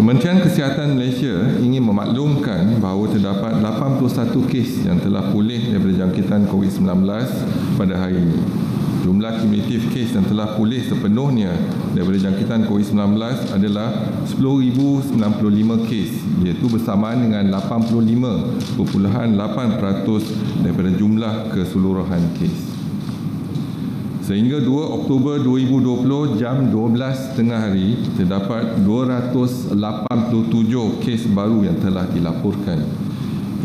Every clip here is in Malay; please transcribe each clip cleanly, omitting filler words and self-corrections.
Kementerian Kesihatan Malaysia ingin memaklumkan bahawa terdapat 81 kes yang telah pulih daripada jangkitan COVID-19 pada hari ini. Jumlah kumulatif kes yang telah pulih sepenuhnya daripada jangkitan COVID-19 adalah 10,095 kes, iaitu bersamaan dengan 85.8% daripada jumlah keseluruhan kes. Sehingga 2 Oktober 2020 jam 12.30 hari, terdapat 287 kes baru yang telah dilaporkan.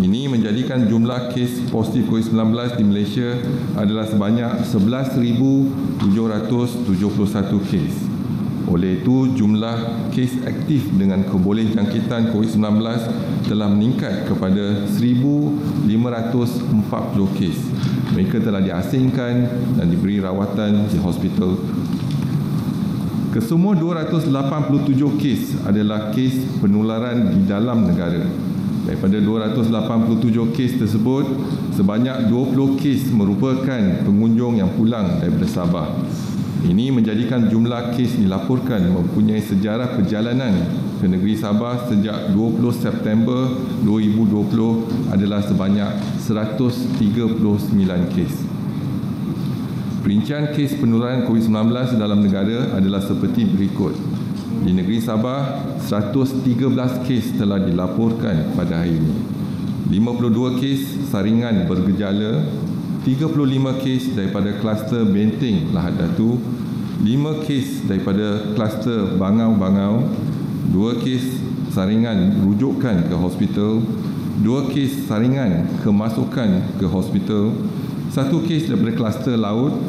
Ini menjadikan jumlah kes positif COVID-19 di Malaysia adalah sebanyak 11,771 kes. Oleh itu, jumlah kes aktif dengan kebolehjangkitan COVID-19 telah meningkat kepada 1,540 kes. Mereka telah diasingkan dan diberi rawatan di hospital. Kesemua 287 kes adalah kes penularan di dalam negara. Daripada 287 kes tersebut, sebanyak 20 kes merupakan pengunjung yang pulang daripada Sabah. Ini menjadikan jumlah kes dilaporkan mempunyai sejarah perjalanan ke negeri Sabah sejak 20 September 2020 adalah sebanyak 139 kes. Perincian kes penularan COVID-19 dalam negara adalah seperti berikut. Di negeri Sabah, 113 kes telah dilaporkan pada hari ini. 52 kes saringan bergejala, 35 kes daripada kluster Benteng Lahad Datu, 5 kes daripada kluster Bangau-Bangau, 2 kes saringan rujukan ke hospital, 2 kes saringan kemasukan ke hospital, 1 kes daripada kluster laut,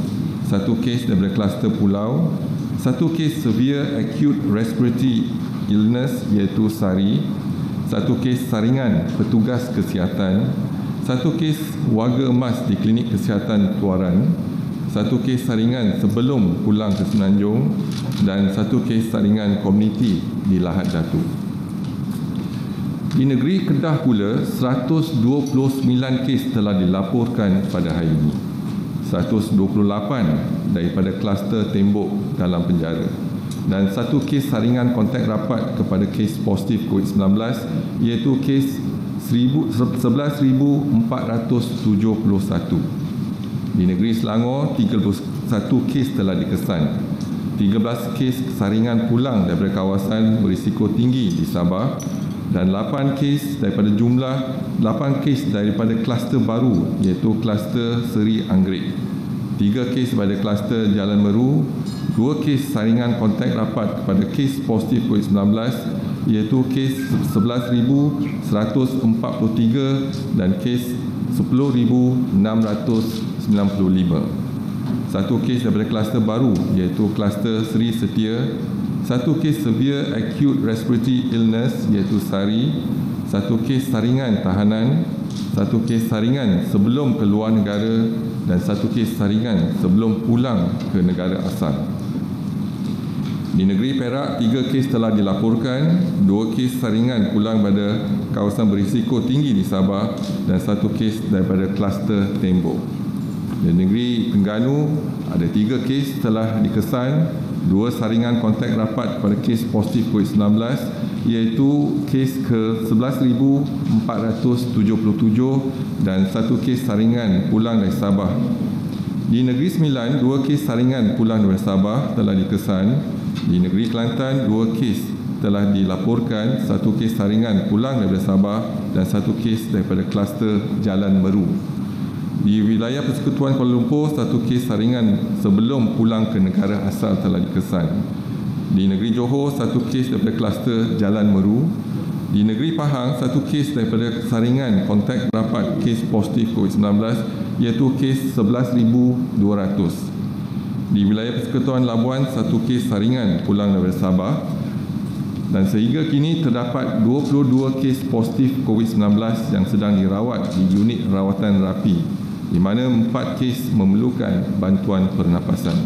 1 kes daripada kluster pulau, 1 kes severe acute respiratory illness iaitu SARI, 1 kes saringan petugas kesihatan, 1 kes warga emas di klinik kesihatan Tuaran, 1 kes saringan sebelum pulang ke Semenanjung dan 1 kes saringan komuniti di Lahad Datu. Di negeri Kedah pula, 129 kes telah dilaporkan pada hari ini. 128 daripada kluster tembok dalam penjara dan 1 kes saringan kontak rapat kepada kes positif COVID-19 iaitu kes 11,471. Di negeri Selangor, 31 kes telah dikesan. 13 kes saringan pulang daripada kawasan berisiko tinggi di Sabah dan 8 kes daripada kluster baru iaitu kluster Seri Anggrek. 3 kes pada kluster Jalan Meru, 2 kes saringan kontak rapat kepada kes positif COVID-19 iaitu kes 11,143 dan kes 10,695. 1 kes daripada kluster baru iaitu kluster Seri Setia, 1 kes severe acute respiratory illness iaitu SARI, 1 kes saringan tahanan, 1 kes saringan sebelum keluar negara dan 1 kes saringan sebelum pulang ke negara asal. Di negeri Perak, 3 kes telah dilaporkan, 2 kes saringan pulang pada kawasan berisiko tinggi di Sabah dan 1 kes daripada kluster tembok. Di negeri Terengganu, ada 3 kes telah dikesan, 2 saringan kontak rapat kepada kes positif COVID-19 iaitu kes ke 11,477 dan 1 kes saringan pulang dari Sabah. Di negeri Sembilan, 2 kes saringan pulang dari Sabah telah dikesan. Di negeri Kelantan, 2 kes telah dilaporkan, 1 kes saringan pulang daripada Sabah dan 1 kes daripada kluster Jalan Meru. Di wilayah Persekutuan Kuala Lumpur, 1 kes saringan sebelum pulang ke negara asal telah dikesan. Di negeri Johor, 1 kes daripada kluster Jalan Meru. Di negeri Pahang, 1 kes daripada saringan kontak rapat kes positif COVID-19 iaitu kes 11,200. Di wilayah Persekutuan Labuan, 1 kes saringan pulang daripada Sabah dan sehingga kini terdapat 22 kes positif COVID-19 yang sedang dirawat di unit rawatan rapi, di mana 4 kes memerlukan bantuan pernafasan.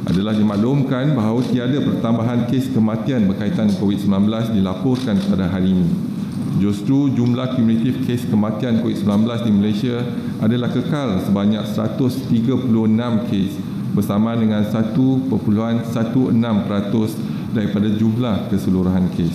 Adalah dimaklumkan bahawa tiada pertambahan kes kematian berkaitan COVID-19 dilaporkan pada hari ini. Justru jumlah kumulatif kes kematian COVID-19 di Malaysia adalah kekal sebanyak 136 kes bersama dengan 1.16% daripada jumlah keseluruhan kes.